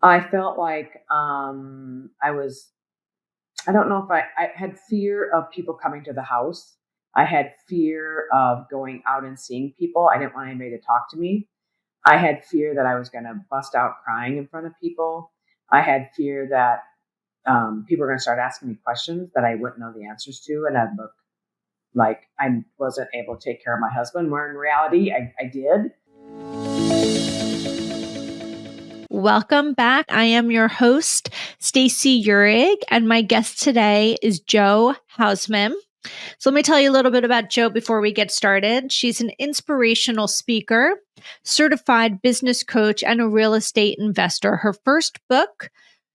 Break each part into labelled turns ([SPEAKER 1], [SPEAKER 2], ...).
[SPEAKER 1] I felt like I don't know if I had fear of people coming to the house. I had fear of going out and seeing people. I didn't want anybody to talk to me. I had fear that I was going to bust out crying in front of people. I had fear that people were going to start asking me questions that I wouldn't know the answers to, and I'd look like I wasn't able to take care of my husband, where in reality, I did.
[SPEAKER 2] Welcome back. I am your host, Stacey Urig, and my guest today is Jo Hausman. So let me tell you a little bit about Jo before we get started. She's an inspirational speaker, certified business coach, and a real estate investor. Her first book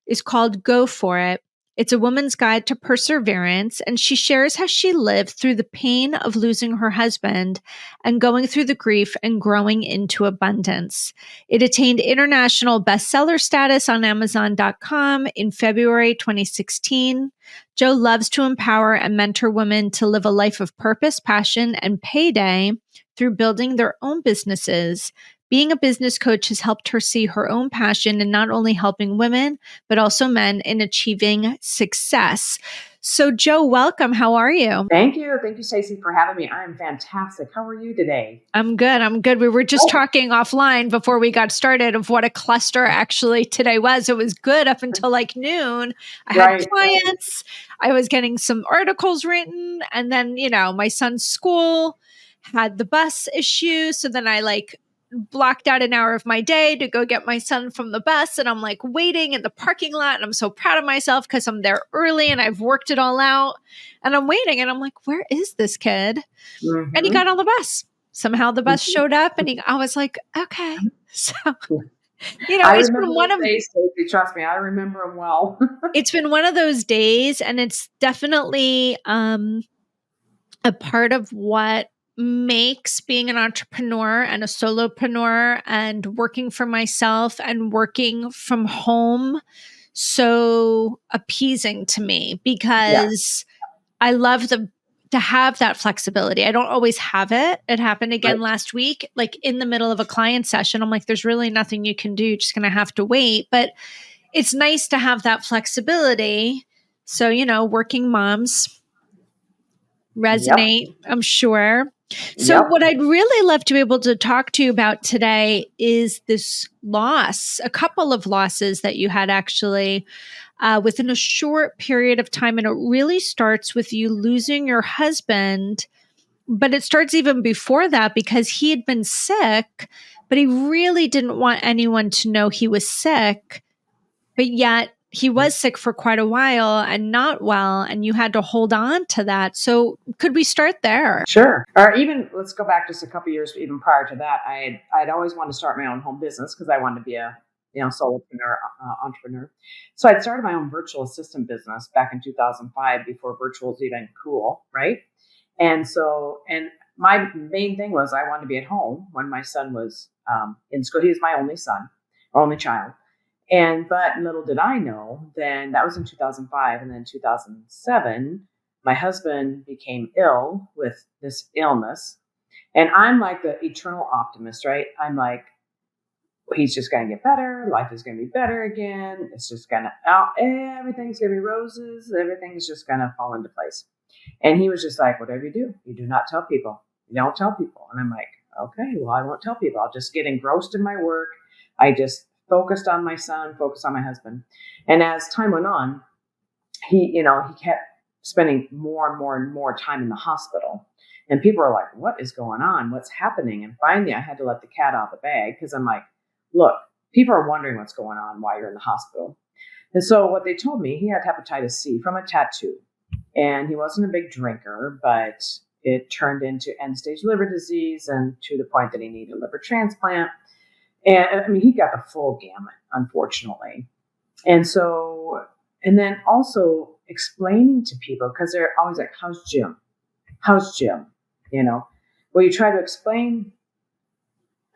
[SPEAKER 2] is called Go For It. It's a woman's guide to perseverance, and she shares how she lived through the pain of losing her husband and going through the grief and growing into abundance. It attained international bestseller status on Amazon.com in February 2016. Jo loves to empower and mentor women to live a life of purpose, passion, and payday through building their own businesses. Being a business coach has helped her see her own passion in not only helping women, but also men in achieving success. So, Jo, welcome. How are you?
[SPEAKER 1] Thank you. Thank you, Stacey, for having me. I'm fantastic. How are you today?
[SPEAKER 2] I'm good. We were just talking offline before we got started of what a cluster actually today was. It was good up until like noon. I had clients. I was getting some articles written. And then, my son's school had the bus issue. So then I blocked out an hour of my day to go get my son from the bus, and I'm like waiting in the parking lot, and I'm so proud of myself because I'm there early and I've worked it all out, and I'm waiting and I'm like, where is this kid?
[SPEAKER 1] Mm-hmm.
[SPEAKER 2] And he got on the bus. Somehow the bus showed up, and I was like, okay. So
[SPEAKER 1] I remember those days, Stacey. Trust me, I remember them well.
[SPEAKER 2] It's been one of those days, and it's definitely a part of what makes being an entrepreneur and a solopreneur and working for myself and working from home so appeasing to me, because I love to have that flexibility. I don't always have it. It happened again last week, like in the middle of a client session. I'm like, there's really nothing you can do. You're just going to have to wait. But it's nice to have that flexibility. So, working moms resonate, I'm sure. So what I'd really love to be able to talk to you about today is this loss, a couple of losses that you had actually within a short period of time. And it really starts with you losing your husband, but it starts even before that because he had been sick, but he really didn't want anyone to know he was sick. But yet he was sick for quite a while and not well, and you had to hold on to that. So could we start there?
[SPEAKER 1] Sure. Or even let's go back just a couple of years, even prior to that. I'd always wanted to start my own home business because I wanted to be a solopreneur, entrepreneur. So I'd started my own virtual assistant business back in 2005 before virtual was even cool, right? And my main thing was I wanted to be at home when my son was in school. He was my only son, only child. But little did I know, then that was in 2005. And then 2007, my husband became ill with this illness. And I'm like the eternal optimist, right? I'm like, he's just going to get better. Life is going to be better again. It's just going to, everything's going to be roses. Everything's just going to fall into place. And he was just like, whatever you do, you do not tell people. You don't tell people. And I'm like, okay, well, I won't tell people. I'll just get engrossed in my work. I just focused on my son, focused on my husband. And as time went on, he kept spending more and more and more time in the hospital. And people were like, what is going on? What's happening? And finally, I had to let the cat out of the bag because I'm like, look, people are wondering what's going on while you're in the hospital. And so what they told me, he had hepatitis C from a tattoo. And he wasn't a big drinker, but it turned into end-stage liver disease and to the point that he needed a liver transplant. And I mean, he got the full gamut, unfortunately. And then also explaining to people, because they're always like, how's Jim? How's Jim? Well, you try to explain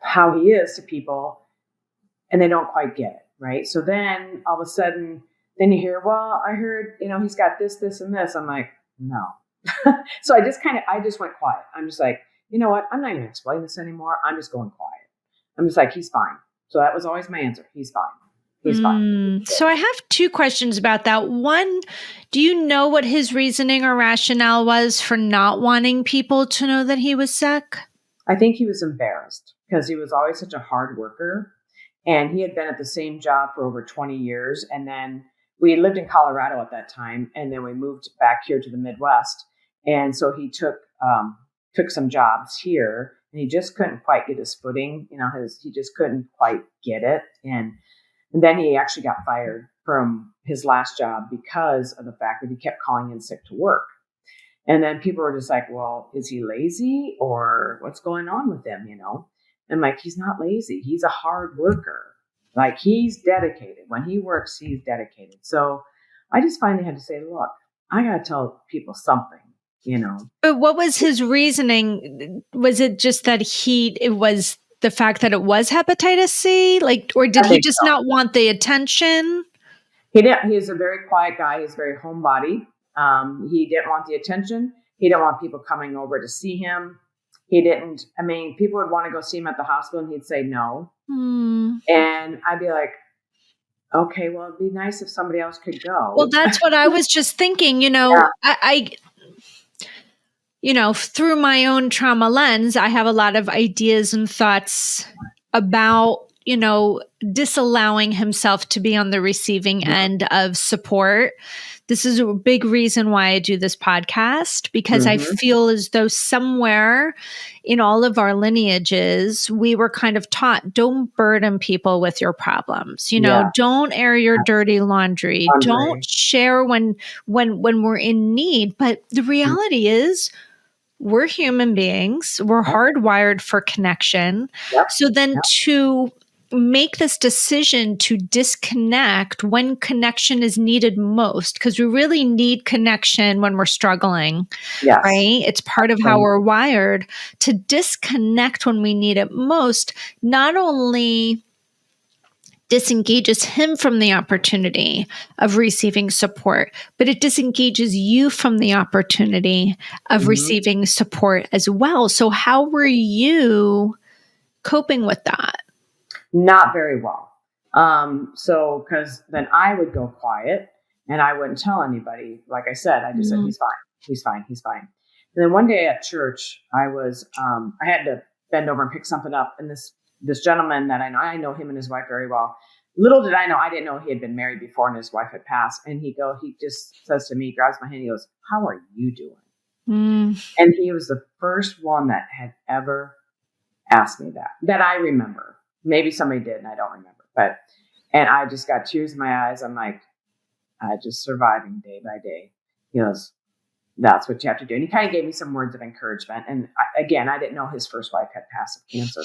[SPEAKER 1] how he is to people and they don't quite get it, right? So then all of a sudden, then you hear, well, I heard, he's got this, this, and this. I'm like, no. So I just went quiet. I'm just like, you know what? I'm not going to explain this anymore. I'm just going quiet. I'm just like, he's fine. So that was always my answer. He's fine. He's fine.
[SPEAKER 2] So I have two questions about that. One, do you know what his reasoning or rationale was for not wanting people to know that he was sick?
[SPEAKER 1] I think he was embarrassed because he was always such a hard worker, and he had been at the same job for over 20 years. And then we lived in Colorado at that time, and then we moved back here to the Midwest. And so he took some jobs here, and he just couldn't quite get his footing. He just couldn't quite get it. And then he actually got fired from his last job because of the fact that he kept calling in sick to work. And then people were just like, well, is he lazy or what's going on with him? And like, he's not lazy. He's a hard worker. Like, he's dedicated. When he works, he's dedicated. So I just finally had to say, look, I got to tell people something.
[SPEAKER 2] But what was his reasoning? Was it just that it was the fact that it was hepatitis C? Or did
[SPEAKER 1] I
[SPEAKER 2] he
[SPEAKER 1] think
[SPEAKER 2] just
[SPEAKER 1] so.
[SPEAKER 2] not want the attention?
[SPEAKER 1] He's a very quiet guy. He's very homebody. He didn't want the attention. He didn't want people coming over to see him. People would want to go see him at the hospital and he'd say no. And I'd be like, okay, well, it'd be nice if somebody else could go.
[SPEAKER 2] Well, that's what I was just thinking,
[SPEAKER 1] Yeah.
[SPEAKER 2] I through my own trauma lens, I have a lot of ideas and thoughts about, disallowing himself to be on the receiving end of support. This is a big reason why I do this podcast, because I feel as though somewhere in all of our lineages, we were kind of taught, don't burden people with your problems. Don't air your dirty laundry. Don't share when we're in need. But the reality is, we're human beings. We're hardwired for connection.
[SPEAKER 1] Yep.
[SPEAKER 2] So then to make this decision to disconnect when connection is needed most, because we really need connection when we're struggling, right? It's part of how we're wired. To disconnect when we need it most, not only disengages him from the opportunity of receiving support, but it disengages you from the opportunity of receiving support as well. So how were you coping with that?
[SPEAKER 1] Not very well. Because then I would go quiet and I wouldn't tell anybody. Like I said, I just said, he's fine. And then one day at church, I had to bend over and pick something up. And this gentleman that I know him and his wife very well. Little did I know, I didn't know he had been married before and his wife had passed. And he just says to me, grabs my hand, he goes, how are you doing? And he was the first one that had ever asked me that I remember. Maybe somebody did and I don't remember, and I just got tears in my eyes. I'm like, I just surviving day by day. He goes, that's what you have to do. And he kind of gave me some words of encouragement. And I didn't know his first wife had passed of cancer.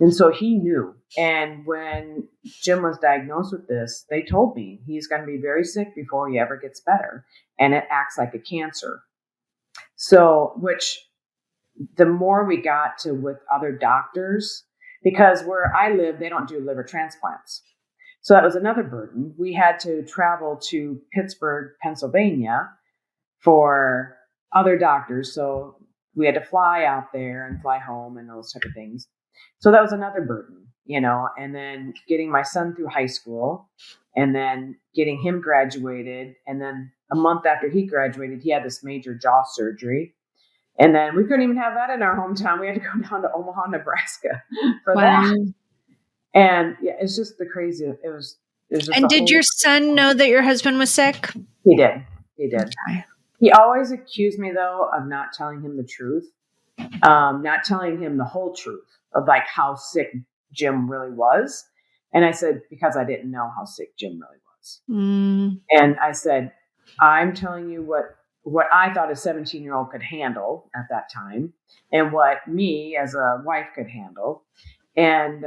[SPEAKER 1] And so he knew. And when Jim was diagnosed with this, they told me he's going to be very sick before he ever gets better. And it acts like a cancer. So, which the more we got to with other doctors, because where I live, they don't do liver transplants. So that was another burden. We had to travel to Pittsburgh, Pennsylvania for other doctors. So we had to fly out there and fly home and those type of things. So that was another burden, and then getting my son through high school and then getting him graduated. And then a month after he graduated, he had this major jaw surgery. And then we couldn't even have that in our hometown. We had to go down to Omaha, Nebraska for that. And it's just the crazy. It was just.
[SPEAKER 2] And did your son know that your husband was sick?
[SPEAKER 1] He did.
[SPEAKER 2] Okay.
[SPEAKER 1] He always accused me, though, of not telling him the truth, not telling him the whole truth of like how sick Jim really was. And I said, because I didn't know how sick Jim really was. And I said, I'm telling you what I thought a 17-year-old could handle at that time and what me as a wife could handle. And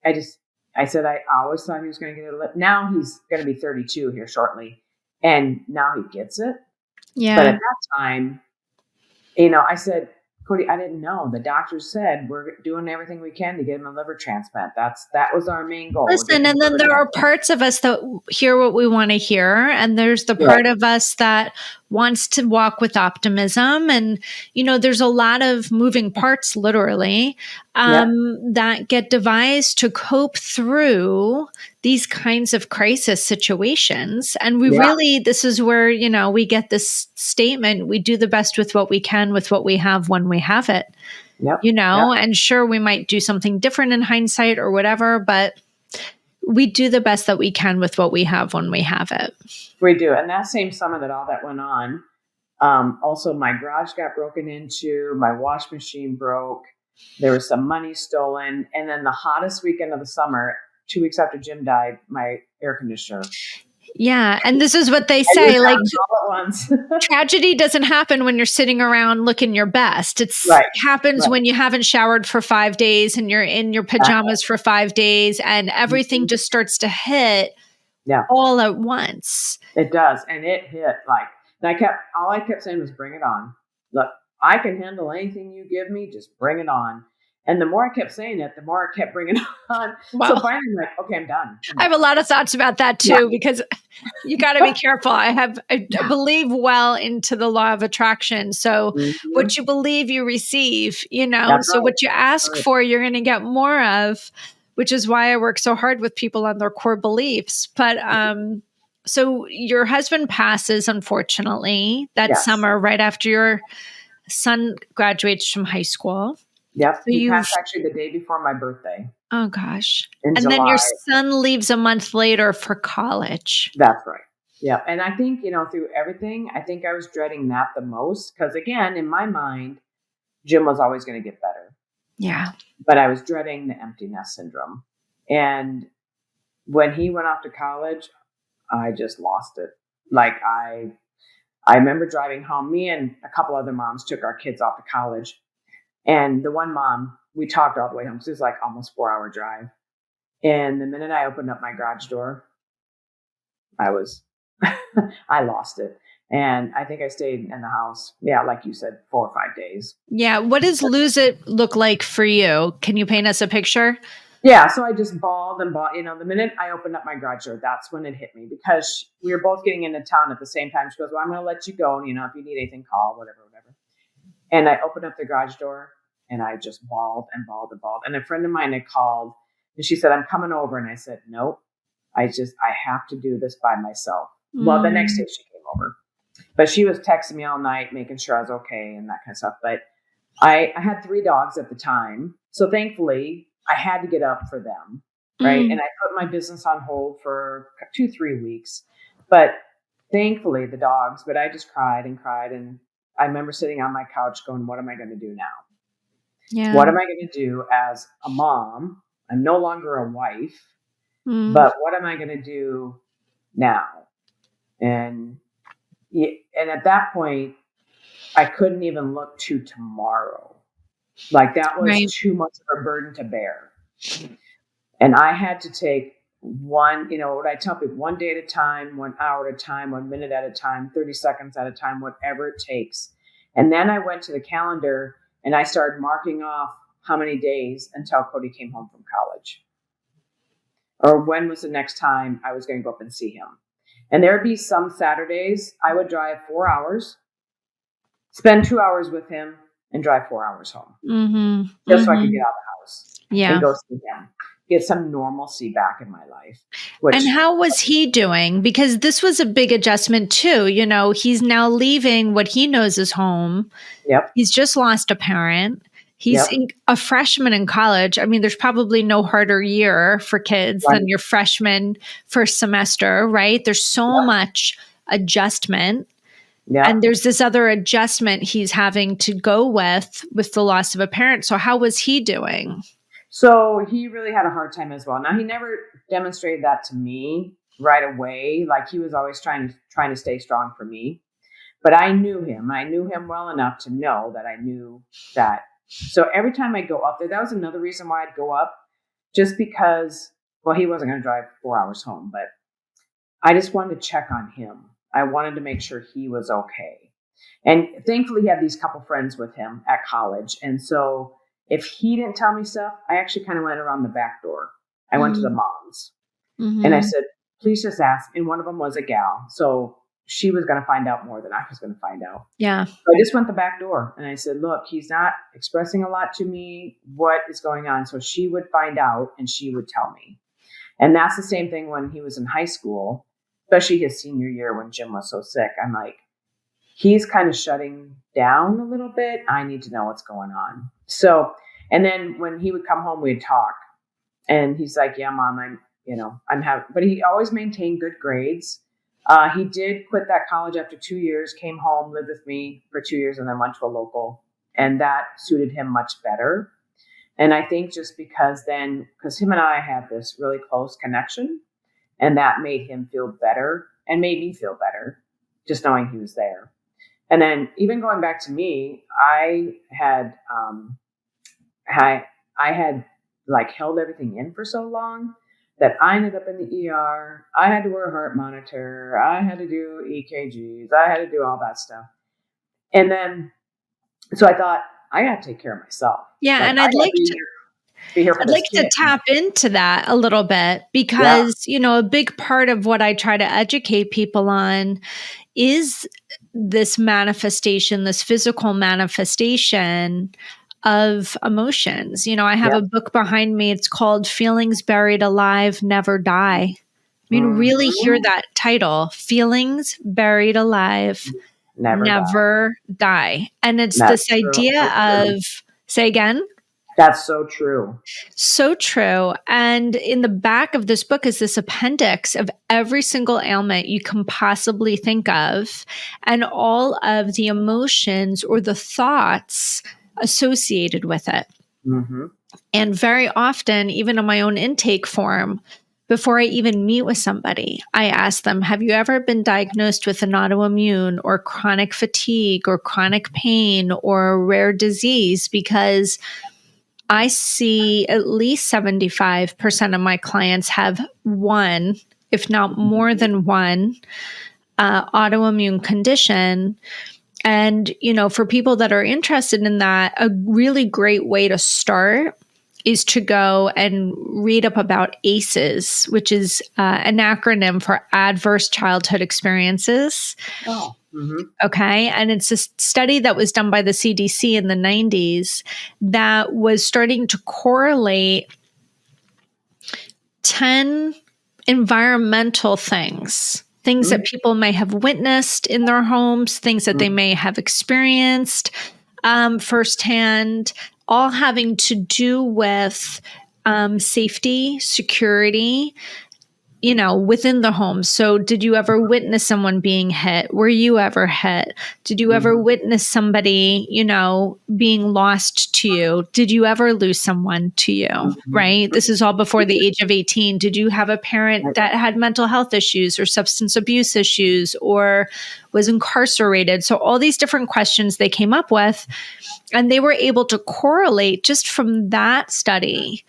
[SPEAKER 1] I said, I always thought he was going to get a lip. Now he's going to be 32 here shortly. And now he gets it.
[SPEAKER 2] Yeah.
[SPEAKER 1] But at that time, I said, Cody, I didn't know. The doctors said we're doing everything we can to get him a liver transplant. That was our main goal.
[SPEAKER 2] Listen, and then there are parts of us that hear what we want to hear, and there's the part of us that wants to walk with optimism. And, there's a lot of moving parts, literally,
[SPEAKER 1] Yep.
[SPEAKER 2] that get devised to cope through these kinds of crisis situations. And
[SPEAKER 1] Yeah.
[SPEAKER 2] this is where, we get this statement, we do the best with what we can, with what we have when we have it,
[SPEAKER 1] Yep. Yep.
[SPEAKER 2] and sure, we might do something different in hindsight or whatever, but we do the best that we can with what we have when we have it.
[SPEAKER 1] We do. And that same summer that all that went on, also my garage got broken into, my wash machine broke, there was some money stolen. And then the hottest weekend of the summer, 2 weeks after Jim died, my air conditioner.
[SPEAKER 2] Yeah. And this is what they say, like,
[SPEAKER 1] all at once.
[SPEAKER 2] tragedy doesn't happen when you're sitting around looking your best. It happens when you haven't showered for 5 days and you're in your pajamas for 5 days and everything just starts to hit all at once.
[SPEAKER 1] It does. And it hit and all I kept saying was, bring it on. Look, I can handle anything you give me. Just bring it on. And the more I kept saying it, the more I kept bringing it on. Wow. So finally, I'm like, okay, I'm done.
[SPEAKER 2] I have a lot of thoughts about that too, because you got to be careful. I believe well into the law of attraction. So what you believe, you receive, That's so what you ask for, you're going to get more of, which is why I work so hard with people on their core beliefs. But, so your husband passes, unfortunately, that summer, right after your son graduates from high school.
[SPEAKER 1] Yep. So he passed actually the day before my birthday.
[SPEAKER 2] Oh, gosh. And July. Then your son leaves a month later for college.
[SPEAKER 1] That's right. Yeah. And I think, through everything, I think I was dreading that the most. Because again, in my mind, Jim was always going to get better.
[SPEAKER 2] Yeah.
[SPEAKER 1] But I was dreading the empty nest syndrome. And when he went off to college, I just lost it. Like I remember driving home. Me and a couple other moms took our kids off to college. And the one mom, we talked all the way home because it was like almost 4-hour drive. And the minute I opened up my garage door, I lost it. And I think I stayed in the house, like you said, 4 or 5 days.
[SPEAKER 2] Yeah. What does lose it look like for you? Can you paint us a picture?
[SPEAKER 1] Yeah. So I just bawled and bawled. The minute I opened up my garage door, that's when it hit me, because we were both getting into town at the same time. She goes, well, I'm going to let you go. And, if you need anything, call, whatever. And I opened up the garage door and I just bawled and bawled and bawled. And a friend of mine had called and she said, I'm coming over. And I said, nope, I have to do this by myself. Well, the next day she came over, but she was texting me all night, making sure I was okay and that kind of stuff. But I had 3 dogs at the time. So thankfully I had to get up for them. Right. And I put my business on hold for 2-3 weeks, but thankfully the dogs, but I just cried and cried. And I remember sitting on my couch going, what am I going to do now?
[SPEAKER 2] Yeah.
[SPEAKER 1] What am I going to do as a mom? I'm no longer a wife, but what am I going to do now? And at that point, I couldn't even look to tomorrow. Like that was too much of a burden to bear. And I had to take one, what I tell people, 1 day at a time, 1 hour at a time, 1 minute at a time, 30 seconds at a time, whatever it takes. And then I went to the calendar and I started marking off how many days until Cody came home from college. Or when was the next time I was going to go up and see him. And there'd be some Saturdays I would drive 4 hours, spend 2 hours with him, and drive 4 hours home. Just so I could get out of the house and go see him. Get some normalcy back in my life.
[SPEAKER 2] And how was he doing? Because this was a big adjustment too. He's now leaving what he knows is home.
[SPEAKER 1] Yep.
[SPEAKER 2] He's just lost a parent. He's a freshman in college. I mean, there's probably no harder year for kids than your freshman first semester, right? There's so much adjustment. Yeah. And there's this other adjustment he's having to go with the loss of a parent. So how was he doing?
[SPEAKER 1] So he really had a hard time as well. Now, he never demonstrated that to me right away. Like he was always trying to stay strong for me. But I knew him. I knew him well enough to know that I knew that. So every time I go up there, that was another reason why I'd go up, just because, well, he wasn't going to drive 4 hours home, but I just wanted to check on him. I wanted to make sure he was okay. And thankfully, he had these couple friends with him at college. And so if he didn't tell me stuff, I actually kind of went around the back door. I went to the moms and I said, please just ask. And one of them was a gal. So she was going to find out more than I was going to find out.
[SPEAKER 2] Yeah.
[SPEAKER 1] So I just went the back door and I said, look, he's not expressing a lot to me. What is going on? So she would find out and she would tell me. And that's the same thing when he was in high school, especially his senior year when Jim was so sick. I'm like, he's kind of shutting down a little bit. I need to know what's going on. So, and then when he would come home, we'd talk. And he's like, yeah, Mom, I'm having, but he always maintained good grades. He did quit that college after 2 years, came home, lived with me for 2 years, and then went to a local. And that suited him much better. And I think just because him and I have this really close connection, and that made him feel better and made me feel better, just knowing he was there. And then even going back to me, I had like held everything in for so long that I ended up in the ER. I had to wear a heart monitor. I had to do EKGs. I had to do all that stuff. And then, so I thought, I got to take care of myself.
[SPEAKER 2] Yeah.
[SPEAKER 1] Like,
[SPEAKER 2] And I'd like to tap into that a little bit because, a big part of what I try to educate people on is this manifestation, this physical manifestation of emotions. I have a book behind me. It's called Feelings Buried Alive, Never Die. I mean, really hear that title, Feelings Buried Alive, Never Die. And it's this idea of, say again?
[SPEAKER 1] That's so true.
[SPEAKER 2] So true. And in the back of this book is this appendix of every single ailment you can possibly think of and all of the emotions or the thoughts associated with it.
[SPEAKER 1] Mm-hmm.
[SPEAKER 2] And very often, even in my own intake form, before I even meet with somebody, I ask them, have you ever been diagnosed with an autoimmune or chronic fatigue or chronic pain or a rare disease? Because I see at least 75% of my clients have one, if not more than one, autoimmune condition. And, for people that are interested in that, a really great way to start is to go and read up about ACEs, which is an acronym for Adverse Childhood Experiences.
[SPEAKER 1] Oh. Mm-hmm.
[SPEAKER 2] Okay. And it's a study that was done by the CDC in the 90s that was starting to correlate 10 environmental things that people may have witnessed in their homes, things that they may have experienced firsthand, all having to do with safety, security, within the home. So did you ever witness someone being hit? Were you ever hit? Did you ever witness somebody, being lost to you? Did you ever lose someone to you? Right? This is all before the age of 18. Did you have a parent that had mental health issues or substance abuse issues or was incarcerated? So all these different questions they came up with, and they were able to correlate just from that study,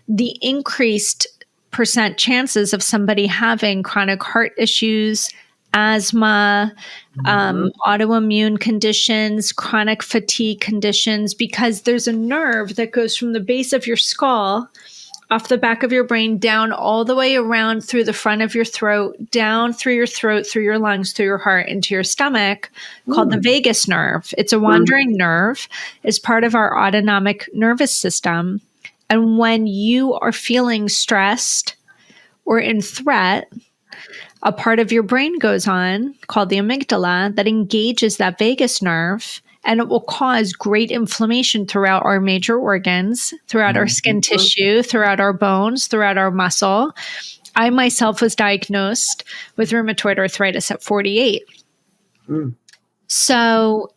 [SPEAKER 2] the increased percent chances of somebody having chronic heart issues, asthma, autoimmune conditions, chronic fatigue conditions, because there's a nerve that goes from the base of your skull, off the back of your brain, down all the way around through the front of your throat, down through your throat, through your lungs, through your heart, into your stomach, called the vagus nerve. It's a wandering nerve. It's part of our autonomic nervous system. And when you are feeling stressed or in threat, a part of your brain goes on called the amygdala that engages that vagus nerve, and it will cause great inflammation throughout our major organs, throughout our skin tissue, throughout our bones, throughout our muscle. I myself was diagnosed with rheumatoid arthritis at 48. So,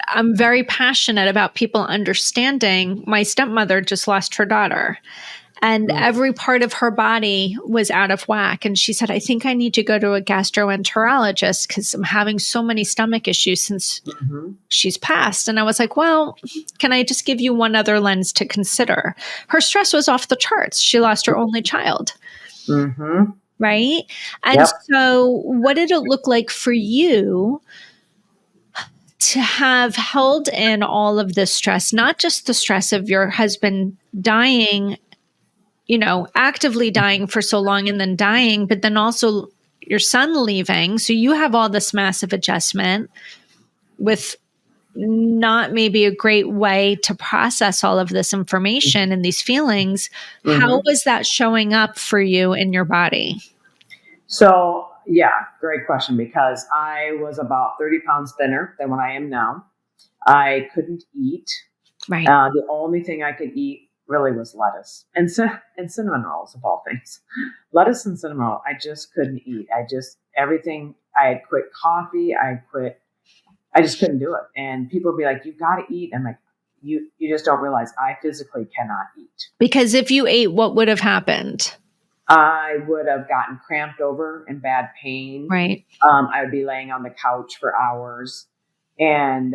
[SPEAKER 2] I'm very passionate about people understanding. My stepmother just lost her daughter, and every part of her body was out of whack. And she said, I think I need to go to a gastroenterologist because I'm having so many stomach issues since she's passed. And I was like, well, can I just give you one other lens to consider? Her stress was off the charts. She lost her only child. Right? And so what did it look like for you to have held in all of this stress, not just the stress of your husband dying, actively dying for so long and then dying, but then also your son leaving. So you have all this massive adjustment with not maybe a great way to process all of this information and these feelings. How
[SPEAKER 1] Mm-hmm.
[SPEAKER 2] was that showing up for you in your body?
[SPEAKER 1] So, yeah, great question, because I was about 30 pounds thinner than what I am now. I couldn't eat.
[SPEAKER 2] Right.
[SPEAKER 1] The only thing I could eat really was lettuce and cinnamon rolls, of all things. Lettuce and cinnamon roll, I just couldn't eat. Everything, I had quit coffee. I just couldn't do it. And people would be like, "You've got to eat." I'm like, you just don't realize I physically cannot eat.
[SPEAKER 2] Because if you ate, what would have happened?
[SPEAKER 1] I would have gotten cramped over in bad pain.
[SPEAKER 2] Right.
[SPEAKER 1] I would be laying on the couch for hours. And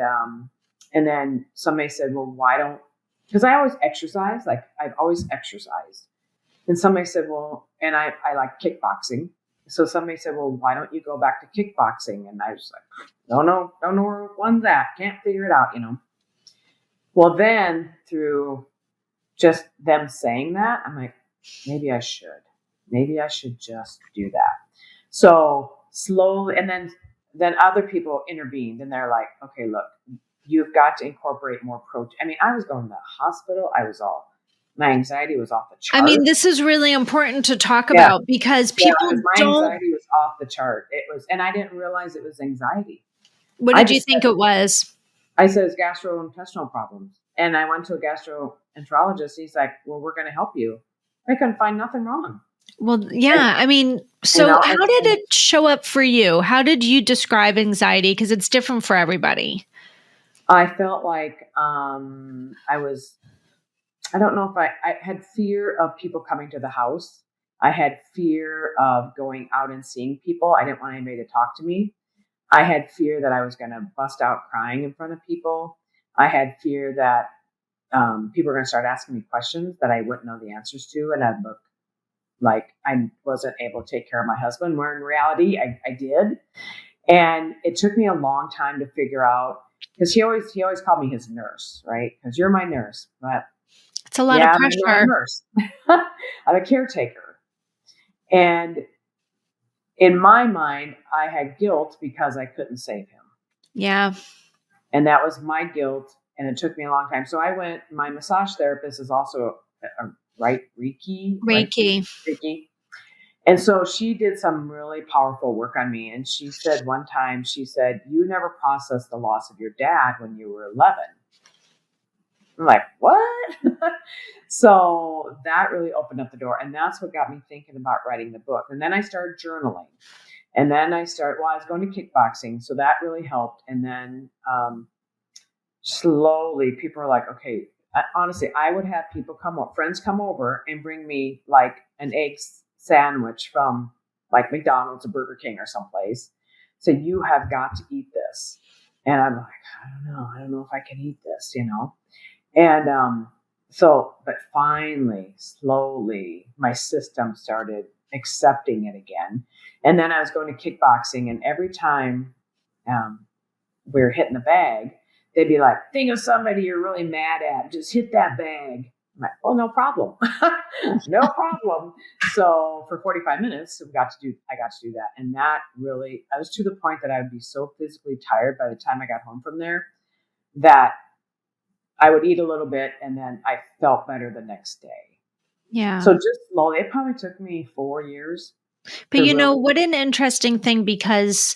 [SPEAKER 1] then somebody said, "Well, why don't," because I always exercise, like I've always exercised. And somebody said, "Well," and I like kickboxing. So somebody said, "Well, why don't you go back to kickboxing?" And I was like, don't know where one's at. Can't figure it out. Well, then through just them saying that, I'm like, maybe I should. Maybe I should just do that. So slowly, and then other people intervened, and they're like, "Okay, look, you've got to incorporate more protein." I mean, I was going to the hospital. My anxiety was off the chart.
[SPEAKER 2] I mean, this is really important to talk about because people
[SPEAKER 1] my
[SPEAKER 2] don't.
[SPEAKER 1] anxiety was off the chart. It was, and I didn't realize it was anxiety.
[SPEAKER 2] What did you think it was?
[SPEAKER 1] I said it's gastrointestinal problems, and I went to a gastroenterologist. He's like, "Well, we're going to help you." I couldn't find nothing wrong.
[SPEAKER 2] Well, yeah. I mean, so how did it show up for you? How did you describe anxiety? Because it's different for everybody.
[SPEAKER 1] I felt like I don't know if I had fear of people coming to the house. I had fear of going out and seeing people. I didn't want anybody to talk to me. I had fear that I was going to bust out crying in front of people. I had fear that people were going to start asking me questions that I wouldn't know the answers to, and I'd look like I wasn't able to take care of my husband, where in reality I did. And it took me a long time to figure out, because he always called me his nurse, right? Because you're my nurse. But
[SPEAKER 2] it's a lot of pressure.
[SPEAKER 1] I'm a nurse. I'm a caretaker. And in my mind, I had guilt because I couldn't save him.
[SPEAKER 2] Yeah.
[SPEAKER 1] And that was my guilt. And it took me a long time. So my massage therapist is also Reiki. And so she did some really powerful work on me. And she said one time, "You never processed the loss of your dad when you were 11. I'm like, "What?" So that really opened up the door. And that's what got me thinking about writing the book. And then I started journaling. And then I was going to kickboxing. So that really helped. And then slowly people are like, okay, honestly, I would have friends come over and bring me like an egg sandwich from like McDonald's or Burger King or someplace. So you have got to eat this. And I'm like, I don't know if I can eat this, And but finally, slowly, my system started accepting it again. And then I was going to kickboxing, and every time we were hitting the bag, they'd be like, "Think of somebody you're really mad at. Just hit that bag." I'm like, "Oh, no problem." No problem. So for 45 minutes, I got to do that. And that really, I was to the point that I would be so physically tired by the time I got home from there that I would eat a little bit and then I felt better the next day.
[SPEAKER 2] Yeah.
[SPEAKER 1] So just slowly, it probably took me 4 years.
[SPEAKER 2] But what an interesting thing, because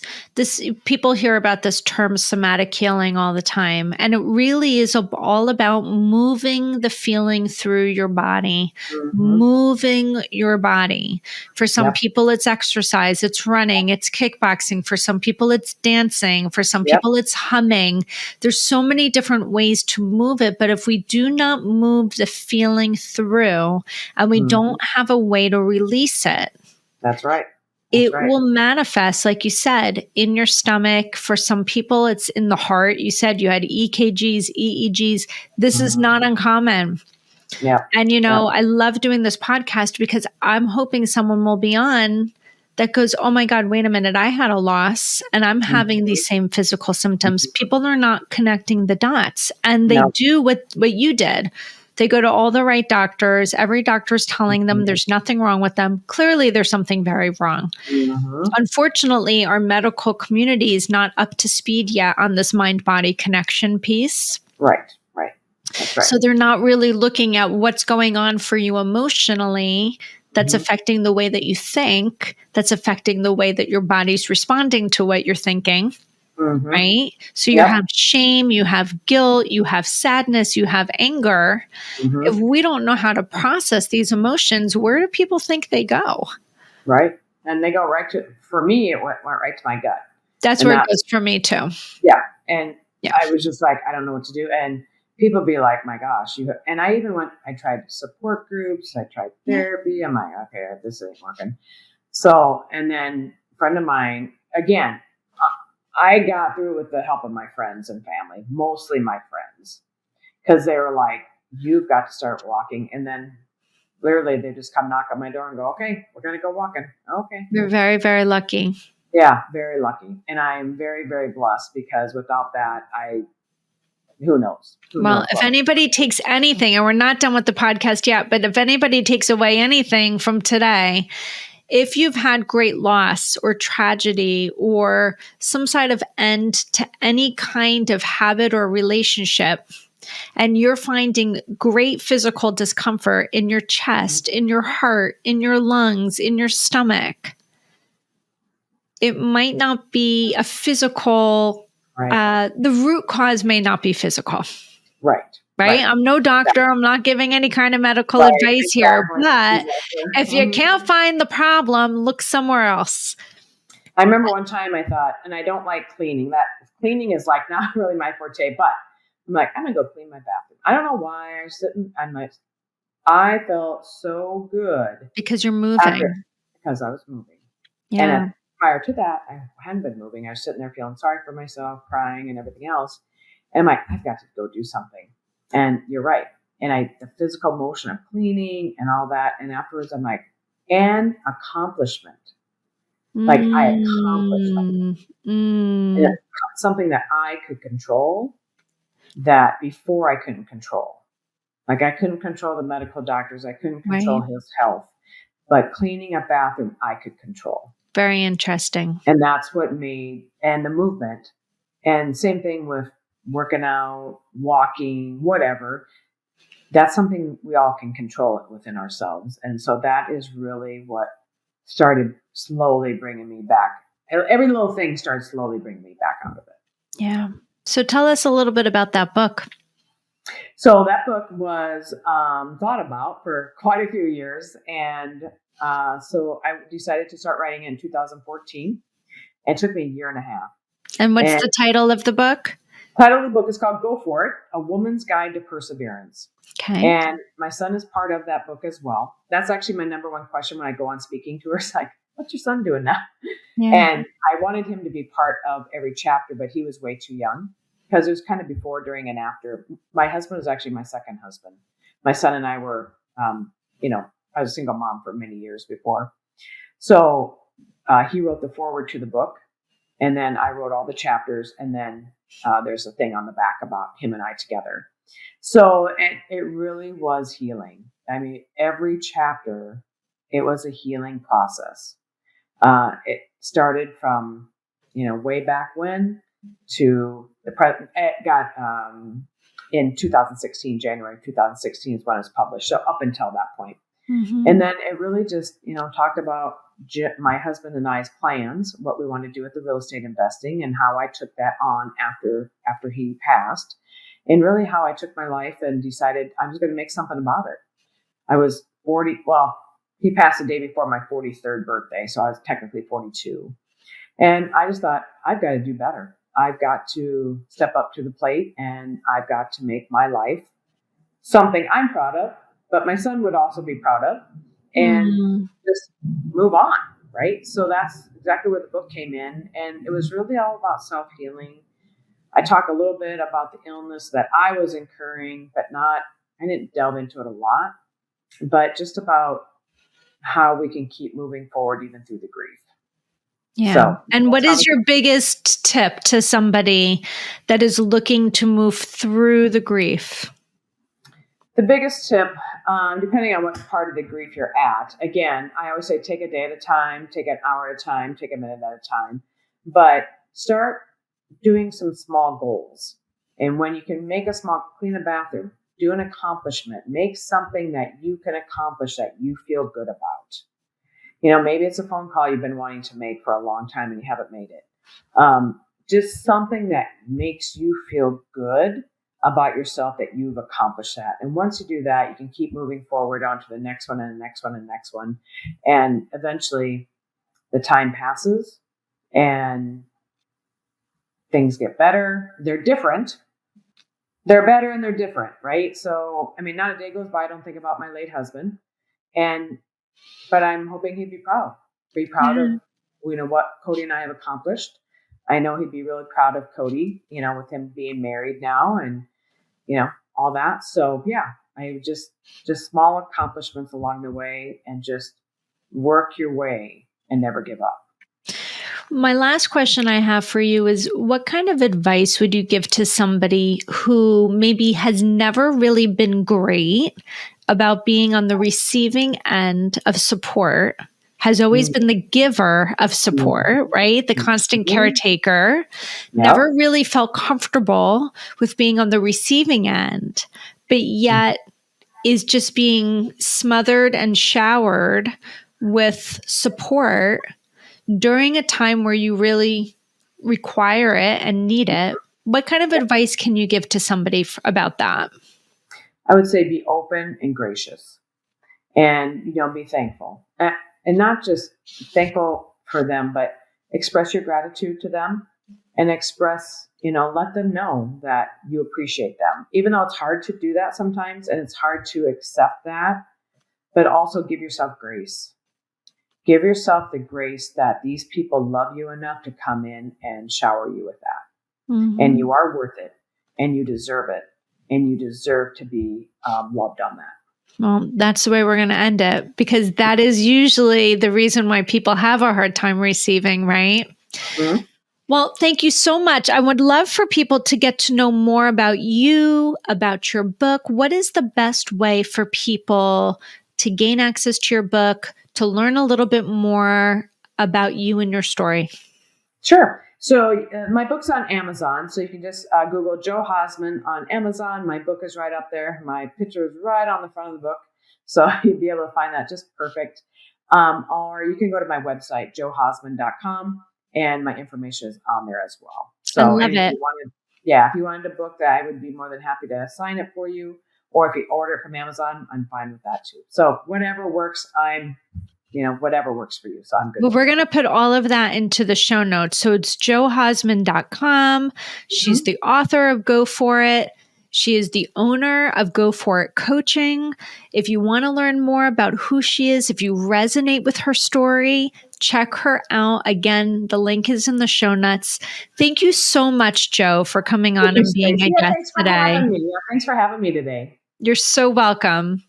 [SPEAKER 2] people hear about this term somatic healing all the time. And it really is all about moving the feeling through your body, moving your body. For some people, it's exercise, it's running, it's kickboxing. For some people, it's dancing. For some people, it's humming. There's so many different ways to move it. But if we do not move the feeling through and we don't have a way to release it,
[SPEAKER 1] that's right.
[SPEAKER 2] It will manifest, like you said, in your stomach. For some people, it's in the heart. You said you had EKGs, EEGs. This is not uncommon.
[SPEAKER 1] Yeah.
[SPEAKER 2] And, I love doing this podcast because I'm hoping someone will be on that goes, "Oh my God, wait a minute. I had a loss and I'm having these same physical symptoms." People are not connecting the dots, and they do what you did. They go to all the right doctors. Every doctor is telling them there's nothing wrong with them. Clearly, there's something very wrong.
[SPEAKER 1] Mm-hmm.
[SPEAKER 2] Unfortunately, our medical community is not up to speed yet on this mind-body connection piece.
[SPEAKER 1] Right. That's right.
[SPEAKER 2] So they're not really looking at what's going on for you emotionally that's affecting the way that you think, that's affecting the way that your body's responding to what you're thinking. Right? So you have shame, you have guilt, you have sadness, you have anger. If we don't know how to process these emotions, where do people think they go?
[SPEAKER 1] Right. And they go for me, it went right to my gut.
[SPEAKER 2] That's where it goes for me too.
[SPEAKER 1] Yeah. And I was just like, I don't know what to do. And people be like, my gosh, and I tried support groups, I tried therapy. I'm like, okay, this ain't working. So, and then a friend of mine, again, I got through with the help of my friends and family, mostly my friends, because they were like, you've got to start walking. And then literally they just come knock on my door and go, okay, we're going to go walking. Okay.
[SPEAKER 2] You're very, very lucky.
[SPEAKER 1] Yeah, very lucky. And I am very, very blessed because without that, who knows?
[SPEAKER 2] Well, if anybody takes anything, and we're not done with the podcast yet, but if anybody takes away anything from today, if you've had great loss or tragedy or some side of end to any kind of habit or relationship, and you're finding great physical discomfort in your chest, in your heart, in your lungs, in your stomach, it might not be a physical, the root cause may not be physical.
[SPEAKER 1] Right.
[SPEAKER 2] I'm no doctor. I'm not giving any kind of medical advice here. But if you can't find the problem, look somewhere else.
[SPEAKER 1] I remember one time I thought, and I don't like cleaning. That cleaning is like not really my forte, but I'm like, I'm going to go clean my bathroom. I don't know why I was sitting. I felt so good.
[SPEAKER 2] Because you're moving.
[SPEAKER 1] Because I was moving.
[SPEAKER 2] Yeah.
[SPEAKER 1] And prior to that, I hadn't been moving. I was sitting there feeling sorry for myself, crying and everything else. And I'm like, I've got to go do something. And you're right. And the physical motion of cleaning and all that. And afterwards, I'm like, and accomplishment. Like I accomplished something. And something that I could control that before I couldn't control. Like I couldn't control the medical doctors. I couldn't control his health. But cleaning a bathroom, I could control.
[SPEAKER 2] Very interesting.
[SPEAKER 1] And that's what and the movement. And same thing with working out, walking, whatever. That's something we all can control it within ourselves. And so that is really what started slowly bringing me back. Every little thing started slowly bringing me back out of it.
[SPEAKER 2] Yeah. So tell us a little bit about that book.
[SPEAKER 1] So that book was thought about for quite a few years. And so I decided to start writing in 2014. It took me a year and a half.
[SPEAKER 2] And what's the title of the book?
[SPEAKER 1] The title of the book is called Go For It, A Woman's Guide to Perseverance.
[SPEAKER 2] Okay.
[SPEAKER 1] And my son is part of that book as well. That's actually my number one question when I go on speaking tours. Like, what's your son doing now? Yeah. And I wanted him to be part of every chapter, but he was way too young because it was kind of before, during, and after. My husband was actually my second husband. My son and I were, I was a single mom for many years before. So he wrote the foreword to the book. And then I wrote all the chapters. And then there's a thing on the back about him and I together. So it really was healing. I mean, every chapter, it was a healing process. It started from, way back when to the present. It got in 2016, January 2016 is when it was published. So up until that point. Mm-hmm. And then it really just, talked about my husband and I's plans, what we wanted to do with the real estate investing and how I took that on after he passed. And really how I took my life and decided I was going to make something about it. I was 40. Well, he passed the day before my 43rd birthday. So I was technically 42. And I just thought, I've got to do better. I've got to step up to the plate and I've got to make my life something I'm proud of, but my son would also be proud of and just move on. Right. So that's exactly where the book came in. And it was really all about self-healing. I talk a little bit about the illness that I was incurring, but I didn't delve into it a lot, but just about how we can keep moving forward even through the grief.
[SPEAKER 2] Yeah. So, and what is your biggest tip to somebody that is looking to move through the grief?
[SPEAKER 1] The biggest tip, depending on what part of the grief you're at, again, I always say take a day at a time, take an hour at a time, take a minute at a time, but start doing some small goals. And when you can make a small, clean a bathroom, do an accomplishment, make something that you can accomplish that you feel good about. Maybe it's a phone call you've been wanting to make for a long time and you haven't made it. Just something that makes you feel good about yourself that you've accomplished that. And once you do that, you can keep moving forward onto the next one and the next one and the next one. And eventually the time passes and things get better. They're different. They're better and they're different, right? So, not a day goes by I don't think about my late husband. But I'm hoping he'd be proud. Be proud of what Cody and I have accomplished. I know he'd be really proud of Cody, with him being married now and, all that. So yeah, I just small accomplishments along the way and just work your way and never give up.
[SPEAKER 2] My last question I have for you is what kind of advice would you give to somebody who maybe has never really been great about being on the receiving end of support, has always been the giver of support, right? The constant caretaker, never really felt comfortable with being on the receiving end, but yet is just being smothered and showered with support during a time where you really require it and need it. What kind of advice can you give to somebody about that?
[SPEAKER 1] I would say be open and gracious and, be thankful. And not just thankful for them, but express your gratitude to them and express, let them know that you appreciate them, even though it's hard to do that sometimes and it's hard to accept that, but also give yourself grace. Give yourself the grace that these people love you enough to come in and shower you with that. Mm-hmm. And you are worth it and you deserve it and you deserve to be loved on that.
[SPEAKER 2] Well, that's the way we're going to end it because that is usually the reason why people have a hard time receiving, right? Mm-hmm. Well, thank you so much. I would love for people to get to know more about you, about your book. What is the best way for people to gain access to your book, to learn a little bit more about you and your story?
[SPEAKER 1] Sure. So my book's on Amazon. So you can just Google Joe Hausman on Amazon. My book is right up there. My picture is right on the front of the book. So you'd be able to find that just perfect. Or you can go to my website, joehausman.com, and my information is on there as well. So
[SPEAKER 2] I love it.
[SPEAKER 1] If you wanted a book, that I would be more than happy to sign it for you. Or if you order it from Amazon, I'm fine with that too. So whatever works, whatever works for you. So I'm good.
[SPEAKER 2] Well, we're going to put all of that into the show notes. So it's joehausman.com. She's the author of Go For It. She is the owner of Go For It Coaching. If you want to learn more about who she is, if you resonate with her story, check her out. Again, the link is in the show notes. Thank you so much, Joe, for coming on and being a guest today.
[SPEAKER 1] Thanks for having me today.
[SPEAKER 2] You're so welcome.